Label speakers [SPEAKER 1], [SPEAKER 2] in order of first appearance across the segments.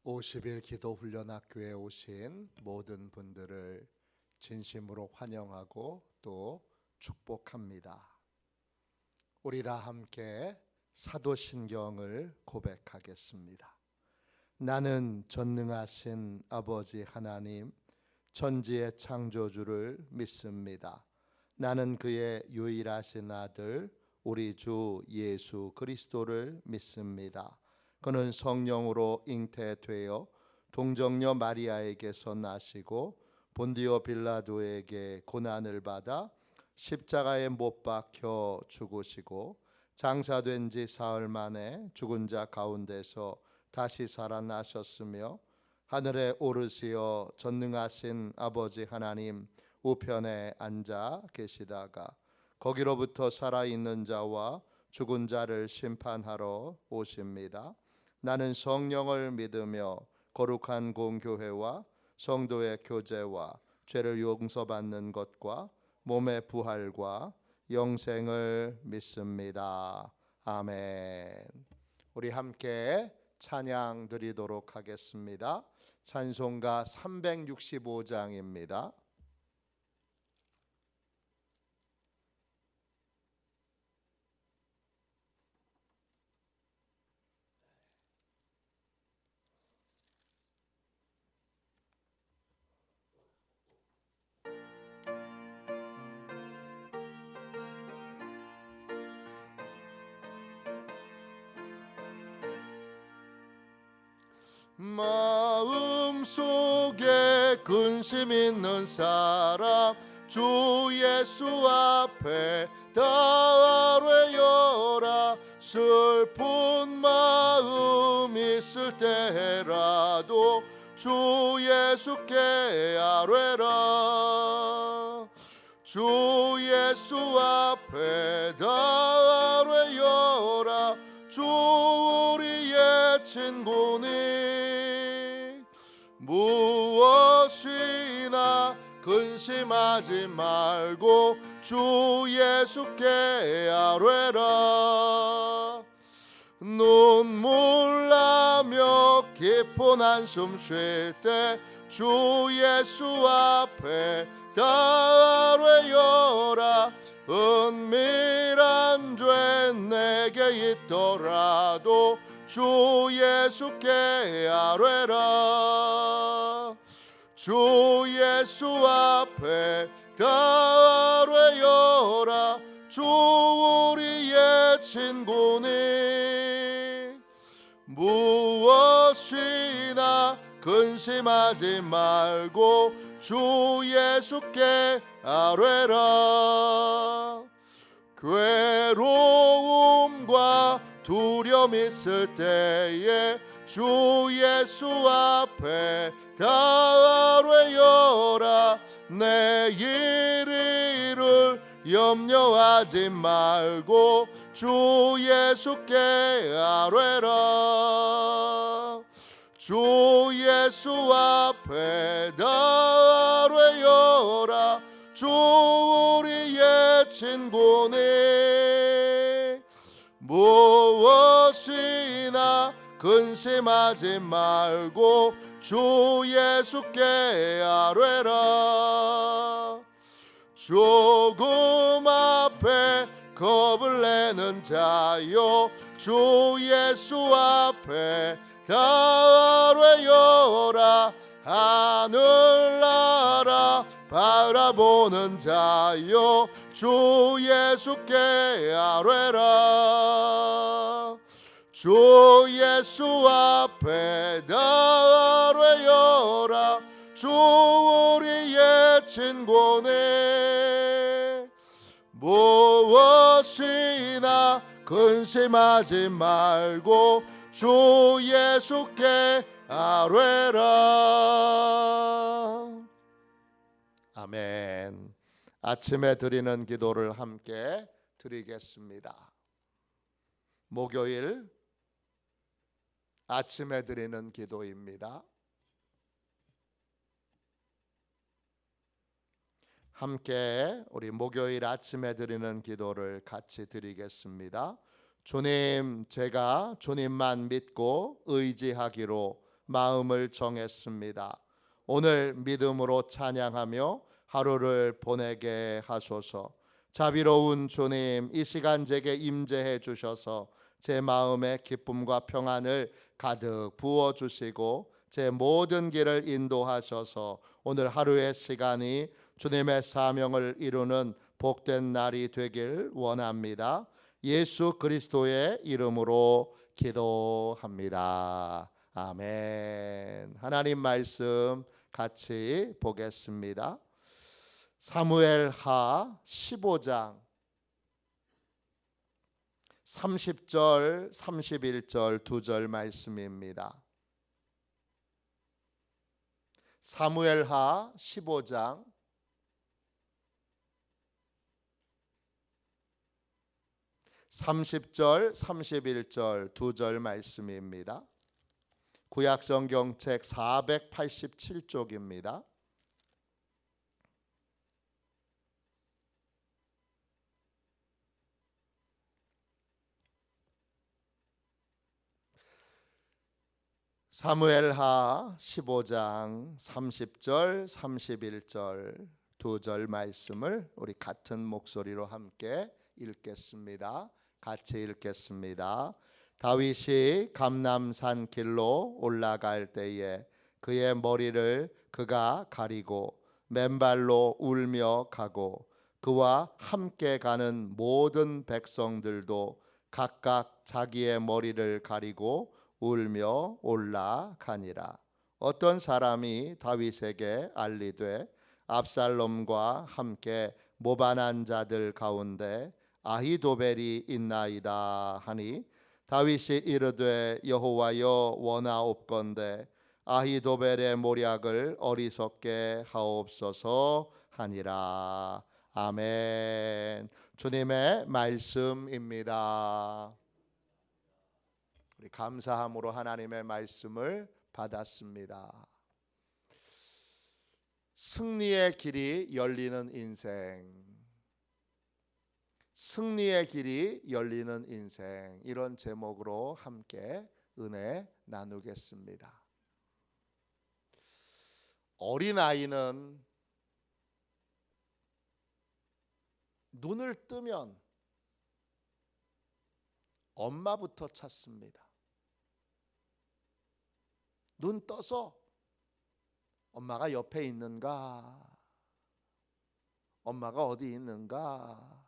[SPEAKER 1] 50일 기도 훈련 학교에 오신 모든 분들을 진심으로 환영하고 또 축복합니다. 우리 다 함께 사도신경을 고백하겠습니다. 나는 전능하신 아버지 하나님, 천지의 창조주를 믿습니다. 나는 그의 유일하신 아들 우리 주 예수 그리스도를 믿습니다. 그는 성령으로 잉태되어 동정녀 마리아에게서 나시고 본디오 빌라도에게 고난을 받아 십자가에 못 박혀 죽으시고 장사된 지 사흘 만에 죽은 자 가운데서 다시 살아나셨으며 하늘에 오르시어 전능하신 아버지 하나님 우편에 앉아 계시다가 거기로부터 살아있는 자와 죽은 자를 심판하러 오십니다. 나는 성령을 믿으며 거룩한 공교회와 성도의 교제와 죄를 용서받는 것과 몸의 부활과 영생을 믿습니다. 아멘. 우리 함께 찬양 드리도록 하겠습니다. 찬송가 365장입니다. 마음속에 근심 있는 사람 주 예수 앞에 다 아뢰어라. 슬픈 마음 있을 때라도 주 예수께 아뢰라. 주 예수 앞에 다 아뢰어라. 주 우리의 친구니 무엇이나 근심하지 말고 주 예수께 아뢰라. 눈물 나며 깊은 한숨 쉴 때 주 예수 앞에 다 아뢰어라. 은밀한 죄 내게 있더라도 주 예수께 아뢰라. 주 예수 앞에 다 아뢰어라. 주 우리의 친구니 무엇이나 근심하지 말고 주 예수께 아뢰라. 괴로움과 두려움 있을 때에 주 예수 앞에 다 아뢰어라. 내일 일을 염려하지 말고 주 예수께 아뢰라. 주 예수 앞에 다 아뢰어라. 주 우리의 친구니 무엇이나 근심하지 말고 주 예수께 아뢰라. 조금 앞에 겁을 내는 자여 주 예수 앞에 다 아뢰어라. 하늘나라 바라보는 자여 주 예수께 아뢰라. 주 예수 앞에 다 아뢰어라. 주 우리의 친구니 무엇이나 근심하지 말고 주 예수께 아뢰라. 아멘. 아침에 드리는 기도를 함께 드리겠습니다. 목요일 아침에 드리는 기도입니다. 함께 우리 목요일 아침에 드리는 기도를 같이 드리겠습니다. 주님, 제가 주님만 믿고 의지하기로 마음을 정했습니다. 오늘 믿음으로 찬양하며 하루를 보내게 하소서. 자비로운 주님, 이 시간 제게 임재해 주셔서 제 마음에 기쁨과 평안을 가득 부어 주시고 제 모든 길을 인도하셔서 오늘 하루의 시간이 주님의 사명을 이루는 복된 날이 되길 원합니다. 예수 그리스도의 이름으로 기도합니다. 아멘. 하나님 말씀 같이 보겠습니다. 사무엘하 15장 30절 31절 두 절 말씀입니다. 사무엘하 15장 30절 31절 두 절 말씀입니다. 구약성경책 487쪽입니다. 사무엘하 15장 30절 31절 두 절 말씀을 우리 같은 목소리로 함께 읽겠습니다. 같이 읽겠습니다. 다윗이 감람산 길로 올라갈 때에 그의 머리를 그가 가리고 맨발로 울며 가고 그와 함께 가는 모든 백성들도 각각 자기의 머리를 가리고 울며 올라가니라. 어떤 사람이 다윗에게 알리되 압살롬과 함께 모반한 자들 가운데 아히도벨이 있나이다 하니 다윗이 이르되 여호와여 원하옵건대 아히도벨의 모략을 어리석게 하옵소서 하니라. 아멘. 주님의 말씀입니다. 우리 감사함으로 하나님의 말씀을 받았습니다. 승리의 길이 열리는 인생, 승리의 길이 열리는 인생, 이런 제목으로 함께 은혜 나누겠습니다. 어린아이는 눈을 뜨면 엄마부터 찾습니다. 눈 떠서 엄마가 옆에 있는가? 엄마가 어디 있는가?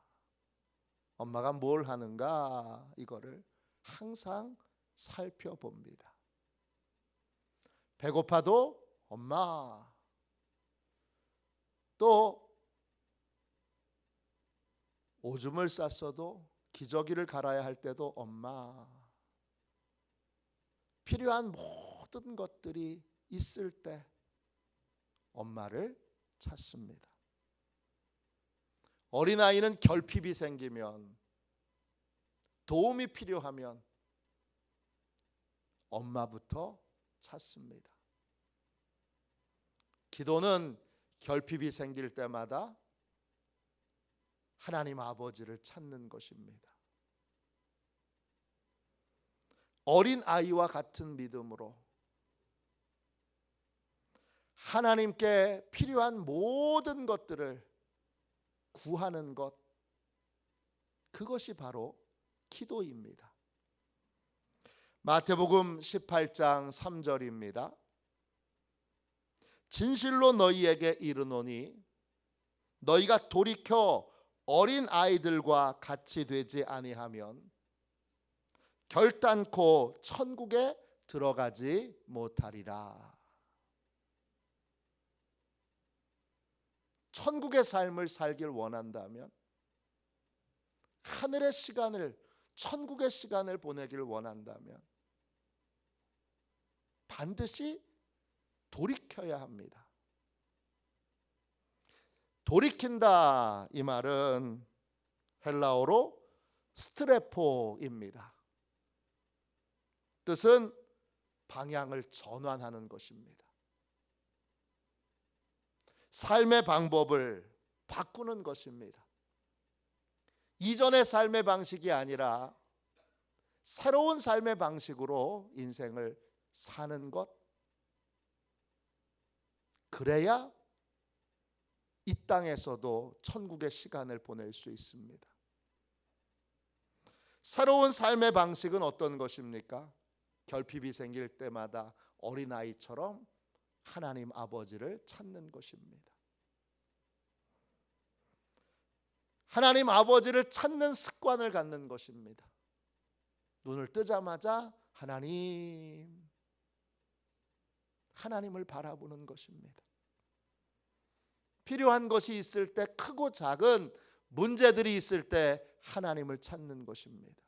[SPEAKER 1] 엄마가 뭘 하는가? 이거를 항상 살펴봅니다. 배고파도 엄마, 또 오줌을 쌌어도 기저귀를 갈아야 할 때도 엄마, 필요한 모든 것들이 있을 때 엄마를 찾습니다. 어린아이는 결핍이 생기면, 도움이 필요하면 엄마부터 찾습니다. 기도는 결핍이 생길 때마다 하나님 아버지를 찾는 것입니다. 어린아이와 같은 믿음으로 하나님께 필요한 모든 것들을 구하는 것, 그것이 바로 기도입니다. 마태복음 18장 3절입니다. 진실로 너희에게 이르노니 너희가 돌이켜 어린 아이들과 같이 되지 아니하면 결단코 천국에 들어가지 못하리라. 천국의 삶을 살길 원한다면, 하늘의 시간을, 천국의 시간을 보내길 원한다면 반드시 돌이켜야 합니다. 돌이킨다, 이 말은 헬라어로 스트레포입니다. 뜻은 방향을 전환하는 것입니다. 삶의 방법을 바꾸는 것입니다. 이전의 삶의 방식이 아니라 새로운 삶의 방식으로 인생을 사는 것, 그래야 이 땅에서도 천국의 시간을 보낼 수 있습니다. 새로운 삶의 방식은 어떤 것입니까? 결핍이 생길 때마다 어린아이처럼 하나님 아버지를 찾는 것입니다. 하나님 아버지를 찾는 습관을 갖는 것입니다. 눈을 뜨자마자 하나님을 바라보는 것입니다. 필요한 것이 있을 때, 크고 작은 문제들이 있을 때 하나님을 찾는 것입니다.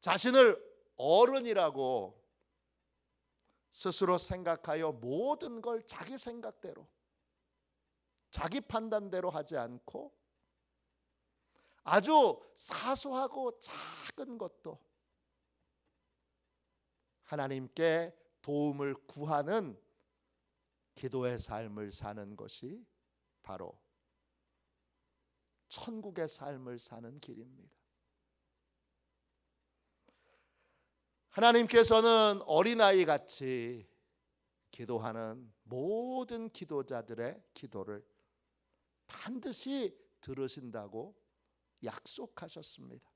[SPEAKER 1] 자신을 어른이라고 스스로 생각하여 모든 걸 자기 생각대로, 자기 판단대로 하지 않고 아주 사소하고 작은 것도 하나님께 도움을 구하는 기도의 삶을 사는 것이 바로 천국의 삶을 사는 길입니다. 하나님께서는 어린아이 같이 기도하는 모든 기도자들의 기도를 반드시 들으신다고 약속하셨습니다.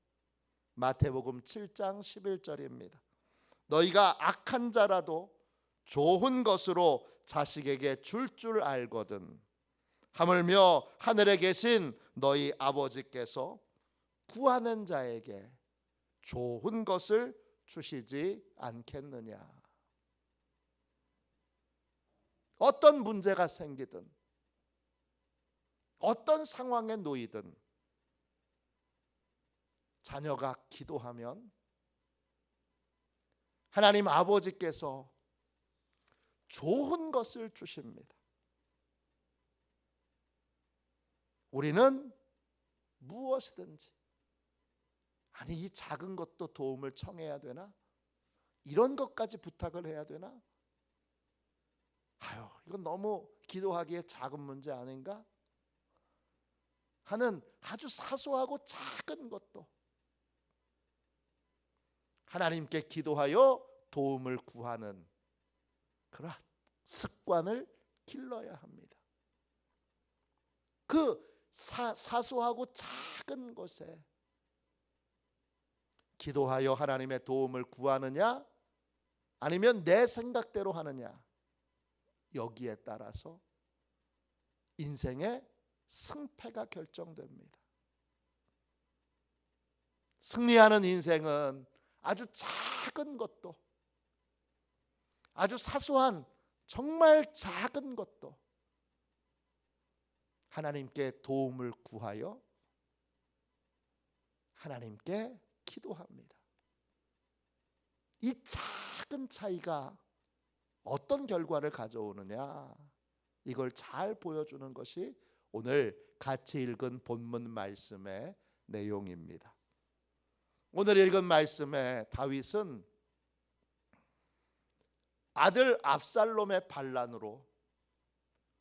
[SPEAKER 1] 마태복음 7장 11절입니다. 너희가 악한 자라도 좋은 것으로 자식에게 줄 알거든 하물며 하늘에 계신 너희 아버지께서 구하는 자에게 좋은 것을 주시지 않겠느냐. 어떤 문제가 생기든 어떤 상황에 놓이든 자녀가 기도하면 하나님 아버지께서 좋은 것을 주십니다. 우리는 무엇이든지, 아니 이 작은 것도 도움을 청해야 되나? 이런 것까지 부탁을 해야 되나? 아유, 이건 너무 기도하기에 작은 문제 아닌가? 하는 아주 사소하고 작은 것도 하나님께 기도하여 도움을 구하는 그런 습관을 길러야 합니다. 그 사소하고 작은 것에 기도하여 하나님의 도움을 구하느냐 아니면 내 생각대로 하느냐, 여기에 따라서 인생의 승패가 결정됩니다. 승리하는 인생은 아주 작은 것도, 아주 사소한 정말 작은 것도 하나님께 도움을 구하여 하나님께 기도합니다. 이 작은 차이가 어떤 결과를 가져오느냐, 이걸 잘 보여주는 것이 오늘 같이 읽은 본문 말씀의 내용입니다. 오늘 읽은 말씀에 다윗은 아들 압살롬의 반란으로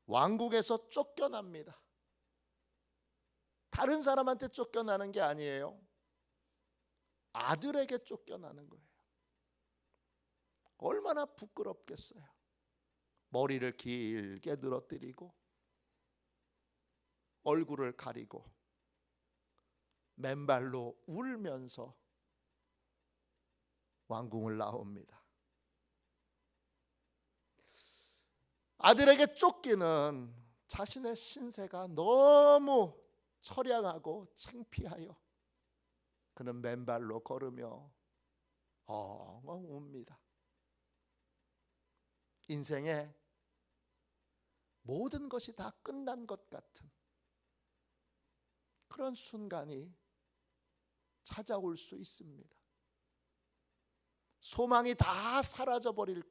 [SPEAKER 1] 왕궁에서 쫓겨납니다. 다른 사람한테 쫓겨나는 게 아니에요. 아들에게 쫓겨나는 거예요. 얼마나 부끄럽겠어요. 머리를 길게 늘어뜨리고 얼굴을 가리고 맨발로 울면서 왕궁을 나옵니다. 아들에게 쫓기는 자신의 신세가 너무 처량하고 창피하여 그는 맨발로 걸으며 엉엉 웁니다. 인생에 모든 것이 다 끝난 것 같은 그런 순간이 찾아올 수 있습니다. 소망이 다 사라져버린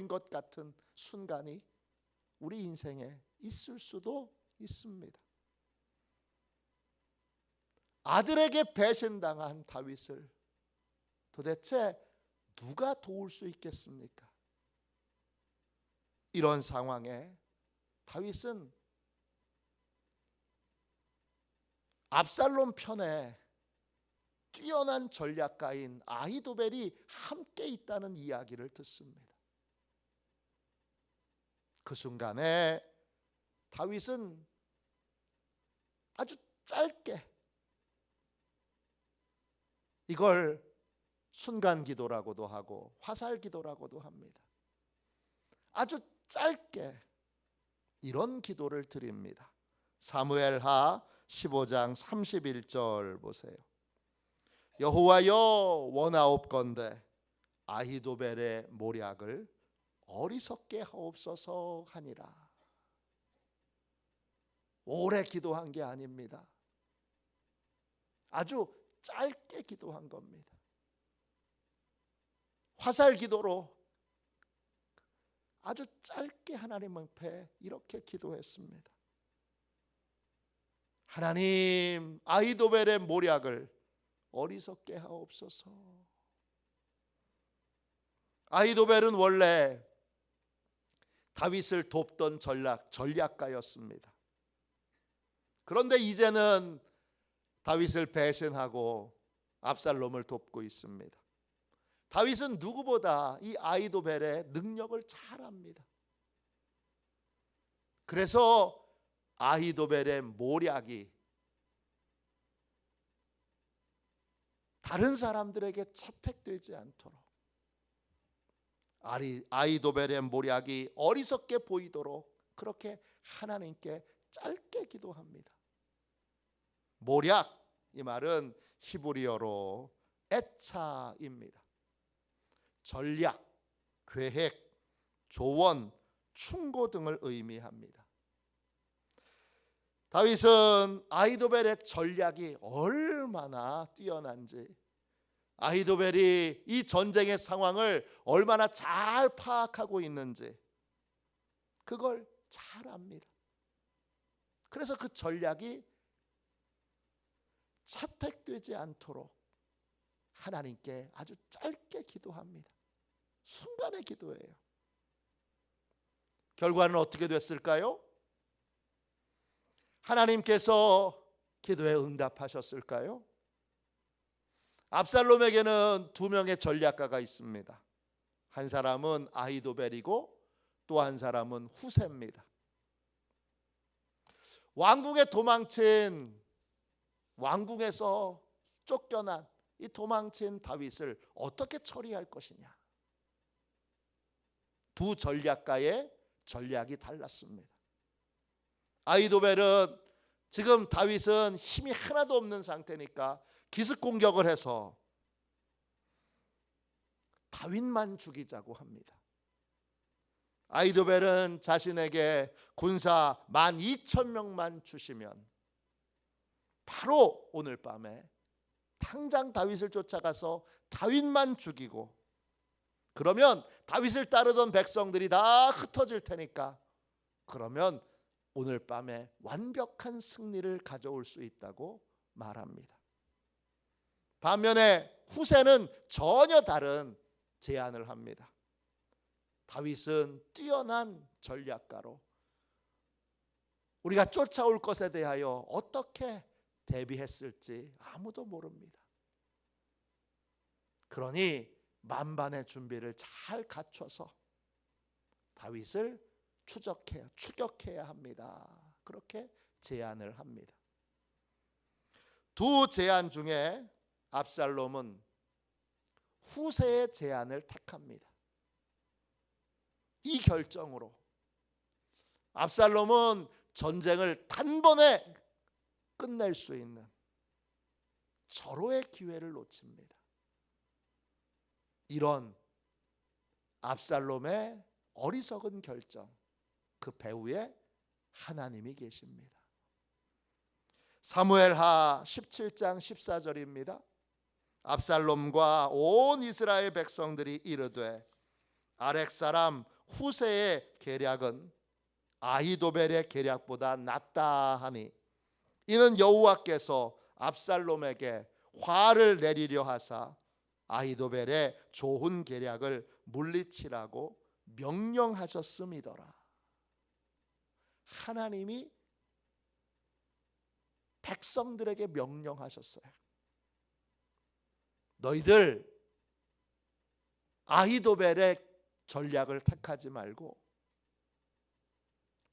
[SPEAKER 1] 것 같은 순간이 우리 인생에 있을 수도 있습니다. 아들에게 배신당한 다윗을 도대체 누가 도울 수 있겠습니까? 이런 상황에 다윗은 압살롬 편에 뛰어난 전략가인 아히도벨이 함께 있다는 이야기를 듣습니다. 그 순간에 다윗은 아주 짧게 이걸 순간 기도라고도 하고 화살 기도라고도 합니다. 아주 짧게 이런 기도를 드립니다. 사무엘하 15장 31절 보세요. 여호와여 원하옵건대 아히도벨의 모략을 어리석게 하옵소서 하니라. 오래 기도한 게 아닙니다. 아주 짧게 기도한 겁니다. 화살 기도로 아주 짧게 하나님 앞에 이렇게 기도했습니다. 하나님, 아히도벨의 모략을 어리석게 하옵소서. 아히도벨은 원래 다윗을 돕던 전략가였습니다. 그런데 이제는 다윗을 배신하고 압살롬을 돕고 있습니다. 다윗은 누구보다 이 아히도벨의 능력을 잘 압니다. 그래서 아히도벨의 모략이 다른 사람들에게 채택되지 않도록, 아히도벨의 모략이 어리석게 보이도록 그렇게 하나님께 짧게 기도합니다. 모략, 이 말은 히브리어로 에차입니다. 전략, 계획, 조언, 충고 등을 의미합니다. 다윗은 아히도벨의 전략이 얼마나 뛰어난지, 아히도벨이 이 전쟁의 상황을 얼마나 잘 파악하고 있는지 그걸 잘 압니다. 그래서 그 전략이 채택되지 않도록 하나님께 아주 짧게 기도합니다. 순간의 기도예요. 결과는 어떻게 됐을까요? 하나님께서 기도에 응답하셨을까요? 압살롬에게는 두 명의 전략가가 있습니다. 한 사람은 아히도벨이고 또 한 사람은 후세입니다. 왕궁에 도망친, 왕궁에서 쫓겨난 이 도망친 다윗을 어떻게 처리할 것이냐. 두 전략가의 전략이 달랐습니다. 아히도벨은 지금 다윗은 힘이 하나도 없는 상태니까 기습 공격을 해서 다윗만 죽이자고 합니다. 아히도벨은 자신에게 군사 12,000명만 주시면 바로 오늘 밤에 당장 다윗을 쫓아가서 다윗만 죽이고, 그러면 다윗을 따르던 백성들이 다 흩어질 테니까 그러면 오늘 밤에 완벽한 승리를 가져올 수 있다고 말합니다. 반면에 후세는 전혀 다른 제안을 합니다. 다윗은 뛰어난 전략가로 우리가 쫓아올 것에 대하여 어떻게 대비했을지 아무도 모릅니다. 그러니 만반의 준비를 잘 갖춰서 다윗을 추격해야 합니다. 그렇게 제안을 합니다. 두 제안 중에 압살롬은 후세의 제안을 택합니다. 이 결정으로 압살롬은 전쟁을 단번에 끝낼 수 있는 절호의 기회를 놓칩니다. 이런 압살롬의 어리석은 결정, 그 배후에 하나님이 계십니다. 사무엘하 17장 14절입니다. 압살롬과 온 이스라엘 백성들이 이르되 아렉 사람 후세의 계략은 아히도벨의 계략보다 낫다 하니 이는 여호와께서 압살롬에게 화를 내리려 하사 아히도벨의 좋은 계략을 물리치라고 명령하셨음이더라. 하나님이 백성들에게 명령하셨어요. 너희들 아히도벨의 전략을 택하지 말고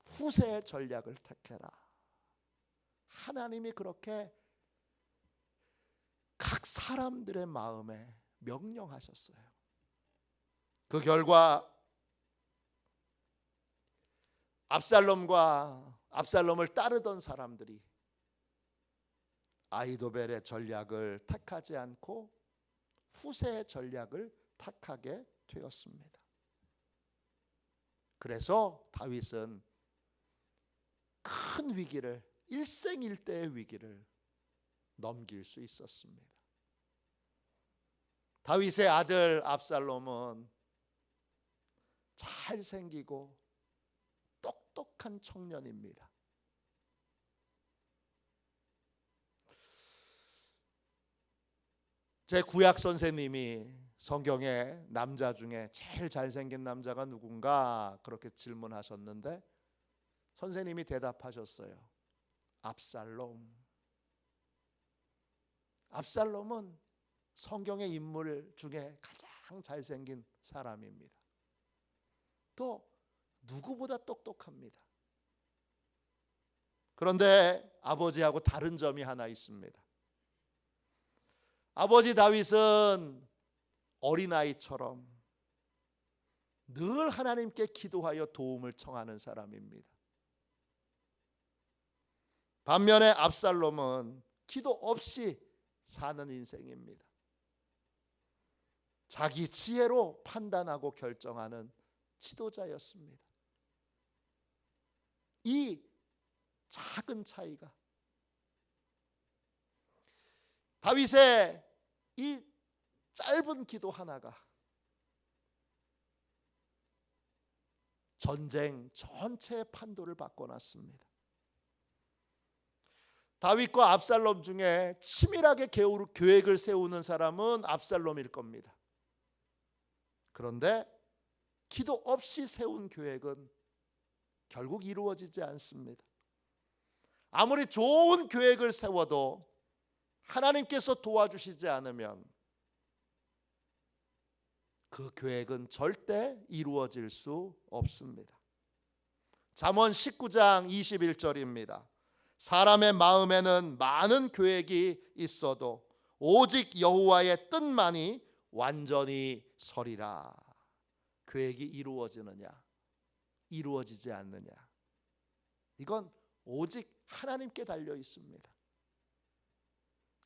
[SPEAKER 1] 후세의 전략을 택해라. 하나님이 그렇게 각 사람들의 마음에 명령하셨어요. 그 결과 압살롬을 따르던 사람들이 아히도벨의 전략을 택하지 않고 후세의 전략을 택하게 되었습니다. 그래서 다윗은 큰 위기를, 일생일대의 위기를 넘길 수 있었습니다. 다윗의 아들 압살롬은 잘생기고 똑똑한 청년입니다. 제 구약 선생님이 성경의 남자 중에 제일 잘생긴 남자가 누군가 그렇게 질문하셨는데 선생님이 대답하셨어요. 압살롬. 압살롬은 성경의 인물 중에 가장 잘생긴 사람입니다. 또 누구보다 똑똑합니다. 그런데 아버지하고 다른 점이 하나 있습니다. 아버지 다윗은 어린아이처럼 늘 하나님께 기도하여 도움을 청하는 사람입니다. 반면에 압살롬은 기도 없이 사는 인생입니다. 자기 지혜로 판단하고 결정하는 지도자였습니다. 이 작은 차이가 다윗의 이 짧은 기도 하나가 전쟁 전체의 판도를 바꿔놨습니다. 다윗과 압살롬 중에 치밀하게 계획을 세우는 사람은 압살롬일 겁니다. 그런데 기도 없이 세운 계획은 결국 이루어지지 않습니다. 아무리 좋은 계획을 세워도 하나님께서 도와주시지 않으면 그 계획은 절대 이루어질 수 없습니다. 잠언 19장 21절입니다. 사람의 마음에는 많은 계획이 있어도 오직 여호와의 뜻만이 완전히 서리라. 계획이 이루어지느냐 이루어지지 않느냐, 이건 오직 하나님께 달려 있습니다.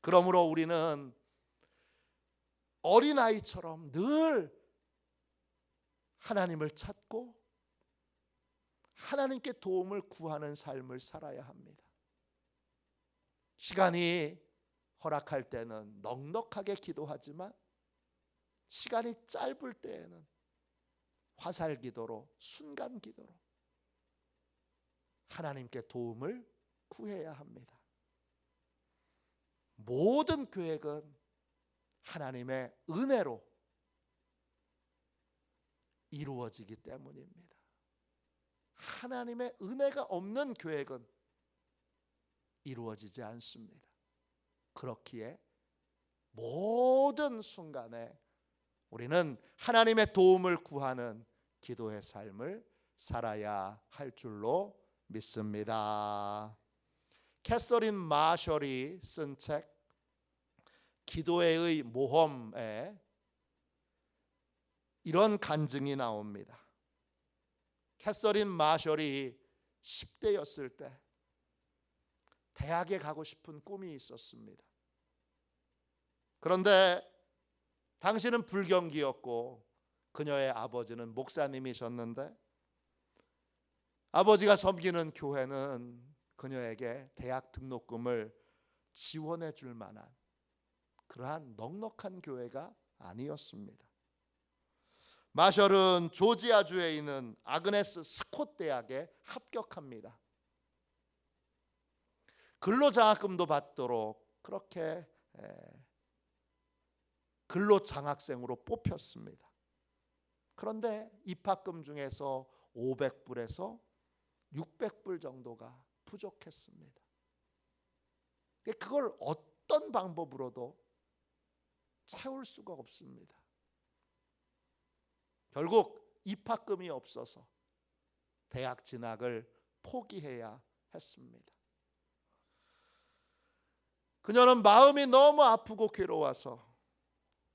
[SPEAKER 1] 그러므로 우리는 어린아이처럼 늘 하나님을 찾고 하나님께 도움을 구하는 삶을 살아야 합니다. 시간이 허락할 때는 넉넉하게 기도하지만 시간이 짧을 때에는 화살 기도로, 순간 기도로 하나님께 도움을 구해야 합니다. 모든 계획은 하나님의 은혜로 이루어지기 때문입니다. 하나님의 은혜가 없는 계획은 이루어지지 않습니다. 그렇기에 모든 순간에 우리는 하나님의 도움을 구하는 기도의 삶을 살아야 할 줄로 믿습니다. 캐서린 마셜이 쓴 책 기도의 모험에 이런 간증이 나옵니다. 캐서린 마셜이 10대였을 때 대학에 가고 싶은 꿈이 있었습니다. 그런데 당시는 불경기였고 그녀의 아버지는 목사님이셨는데 아버지가 섬기는 교회는 그녀에게 대학 등록금을 지원해 줄 만한 그러한 넉넉한 교회가 아니었습니다. 마셜은 조지아주에 있는 아그네스 스콧 대학에 합격합니다. 근로장학금도 받도록 그렇게 근로장학생으로 뽑혔습니다. 그런데 입학금 중에서 500불에서 600불 정도가 부족했습니다. 그걸 어떤 방법으로도 채울 수가 없습니다. 결국 입학금이 없어서 대학 진학을 포기해야 했습니다. 그녀는 마음이 너무 아프고 괴로워서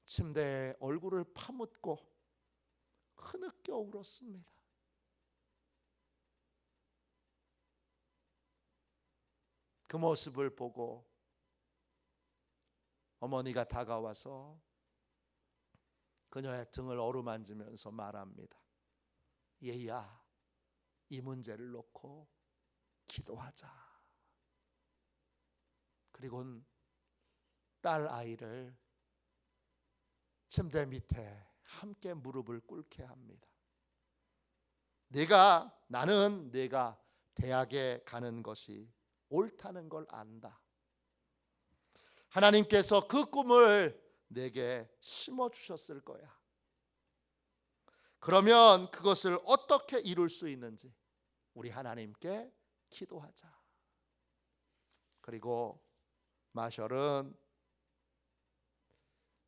[SPEAKER 1] 침대에 얼굴을 파묻고 흐느껴 울었습니다. 그 모습을 보고 어머니가 다가와서 그녀의 등을 어루만지면서 말합니다. 얘야, 이 문제를 놓고 기도하자. 그리고는 딸 아이를 침대 밑에 함께 무릎을 꿇게 합니다. 나는 네가 대학에 가는 것이 옳다는 걸 안다. 하나님께서 그 꿈을 내게 심어주셨을 거야. 그러면 그것을 어떻게 이룰 수 있는지 우리 하나님께 기도하자. 그리고 마셜은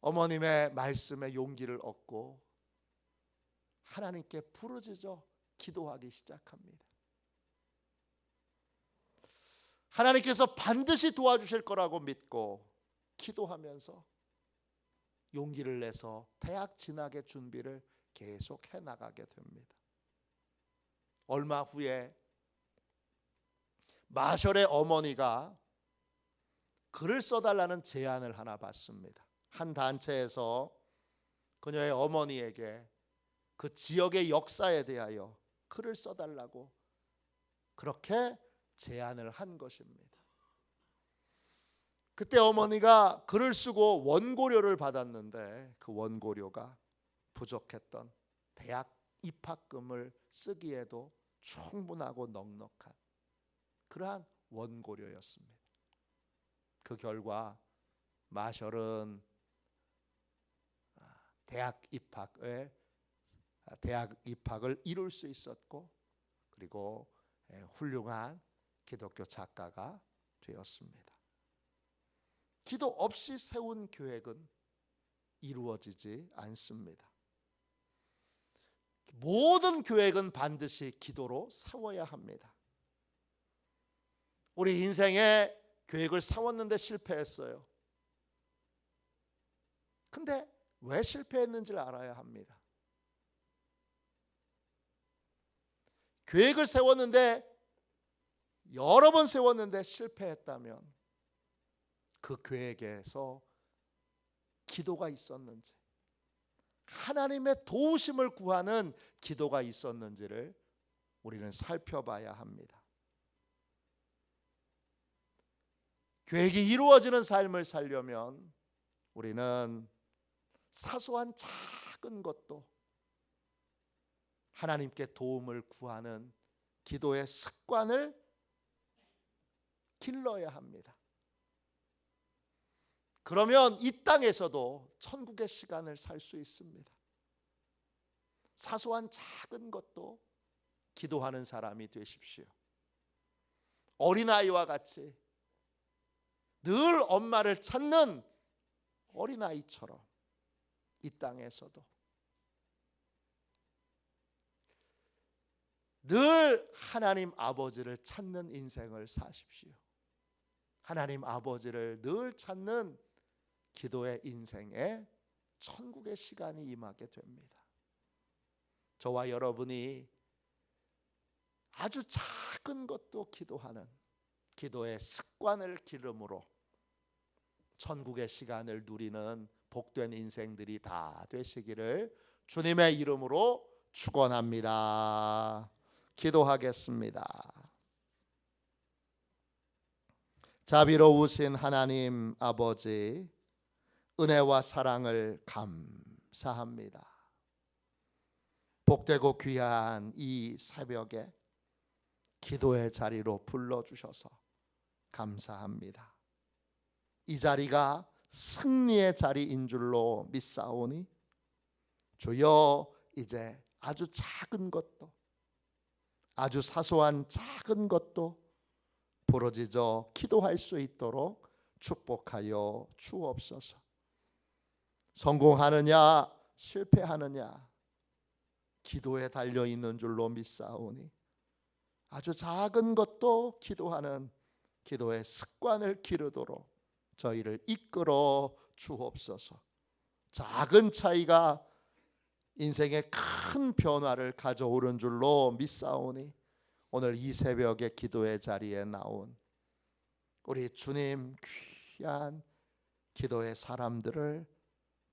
[SPEAKER 1] 어머님의 말씀에 용기를 얻고 하나님께 부르짖어 기도하기 시작합니다. 하나님께서 반드시 도와주실 거라고 믿고 기도하면서 용기를 내서 대학 진학의 준비를 계속 해나가게 됩니다. 얼마 후에 마셜의 어머니가 글을 써달라는 제안을 하나 받습니다. 한 단체에서 그녀의 어머니에게 그 지역의 역사에 대하여 글을 써달라고 그렇게 제안을 한 것입니다. 그때 어머니가 글을 쓰고 원고료를 받았는데 그 원고료가 부족했던 대학 입학금을 쓰기에도 충분하고 넉넉한 그러한 원고료였습니다. 그 결과 마셜은 대학 입학을 이룰 수 있었고 그리고 훌륭한 기독교 작가가 되었습니다. 기도 없이 세운 계획은 이루어지지 않습니다. 모든 계획은 반드시 기도로 세워야 합니다. 우리 인생에 계획을 세웠는데 실패했어요. 근데 왜 실패했는지를 알아야 합니다. 계획을 세웠는데 여러 번 세웠는데 실패했다면 그 계획에서 기도가 있었는지 하나님의 도우심을 구하는 기도가 있었는지를 우리는 살펴봐야 합니다. 계획이 이루어지는 삶을 살려면 우리는 사소한 작은 것도 하나님께 도움을 구하는 기도의 습관을 길러야 합니다. 그러면 이 땅에서도 천국의 시간을 살 수 있습니다. 사소한 작은 것도 기도하는 사람이 되십시오. 어린아이와 같이 늘 엄마를 찾는 어린아이처럼 이 땅에서도 늘 하나님 아버지를 찾는 인생을 사십시오. 하나님 아버지를 늘 찾는 기도의 인생에 천국의 시간이 임하게 됩니다. 저와 여러분이 아주 작은 것도 기도하는 기도의 습관을 기름으로 천국의 시간을 누리는 복된 인생들이 다 되시기를 주님의 이름으로 축원합니다. 기도하겠습니다. 자비로우신 하나님 아버지, 은혜와 사랑을 감사합니다. 복되고 귀한 이 새벽에 기도의 자리로 불러주셔서 감사합니다. 이 자리가 승리의 자리인 줄로 믿사오니 주여 이제 아주 작은 것도 아주 사소한 작은 것도 부르짖어 기도할 수 있도록 축복하여 주옵소서. 성공하느냐 실패하느냐 기도에 달려있는 줄로 믿사오니 아주 작은 것도 기도하는 기도의 습관을 기르도록 저희를 이끌어 주옵소서. 작은 차이가 인생의 큰 변화를 가져오는 줄로 믿사오니 오늘 이 새벽에 기도의 자리에 나온 우리 주님 귀한 기도의 사람들을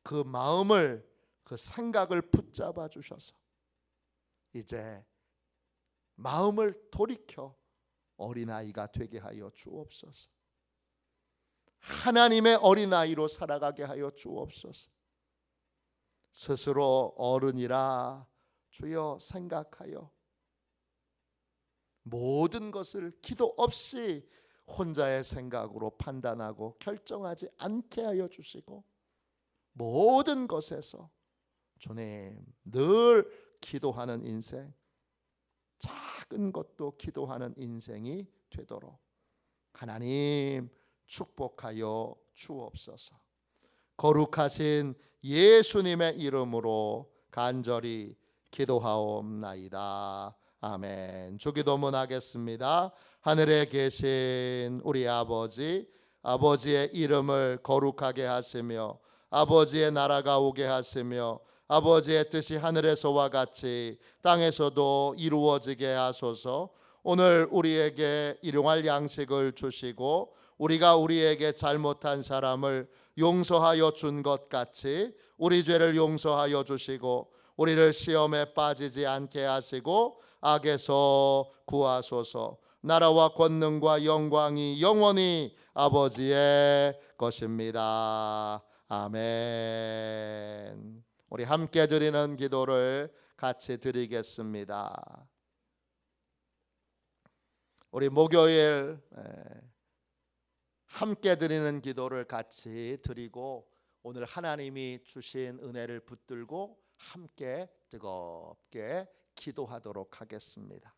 [SPEAKER 1] 그 마음을 그 생각을 붙잡아 주셔서 이제 마음을 돌이켜 어린아이가 되게 하여 주옵소서. 하나님의 어린아이로 살아가게 하여 주옵소서. 스스로 어른이라 주여 생각하여 모든 것을 기도 없이 혼자의 생각으로 판단하고 결정하지 않게 하여 주시고 모든 것에서 주님 늘 기도하는 인생, 작은 것도 기도하는 인생이 되도록 하나님 축복하여 주옵소서. 거룩하신 예수님의 이름으로 간절히 기도하옵나이다. 아멘. 주기도문 하겠습니다. 하늘에 계신 우리 아버지, 아버지의 이름을 거룩하게 하시며 아버지의 나라가 오게 하시며 아버지의 뜻이 하늘에서와 같이 땅에서도 이루어지게 하소서. 오늘 우리에게 일용할 양식을 주시고 우리가 우리에게 잘못한 사람을 용서하여 준 것 같이 우리 죄를 용서하여 주시고 우리를 시험에 빠지지 않게 하시고 악에서 구하소서. 나라와 권능과 영광이 영원히 아버지의 것입니다. 아멘. 우리 함께 드리는 기도를 같이 드리겠습니다. 우리 목요일 함께 드리는 기도를 같이 드리고 오늘 하나님이 주신 은혜를 붙들고 함께 뜨겁게 기도하도록 하겠습니다.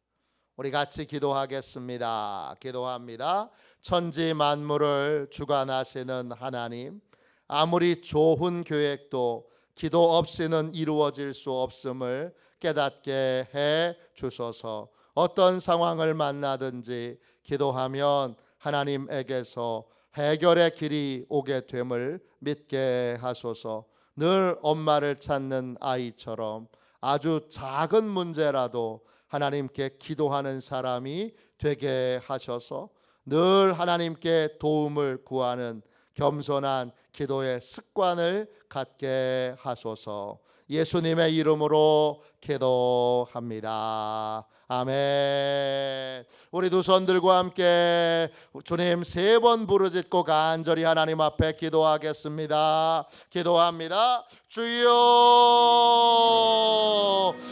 [SPEAKER 1] 우리 같이 기도하겠습니다. 기도합니다. 천지 만물을 주관하시는 하나님, 아무리 좋은 계획도 기도 없이는 이루어질 수 없음을 깨닫게 해 주소서. 어떤 상황을 만나든지 기도하면 하나님에게서 해결의 길이 오게 됨을 믿게 하소서. 늘 엄마를 찾는 아이처럼 아주 작은 문제라도 하나님께 기도하는 사람이 되게 하셔서 늘 하나님께 도움을 구하는 겸손한 기도의 습관을 갖게 하소서. 예수님의 이름으로 기도합니다. 아멘. 우리 두 손 들고 함께 주님 3번 부르짖고 간절히 하나님 앞에 기도하겠습니다. 기도합니다. 주여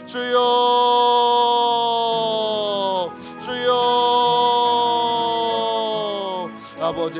[SPEAKER 1] 주여 주여. 아버지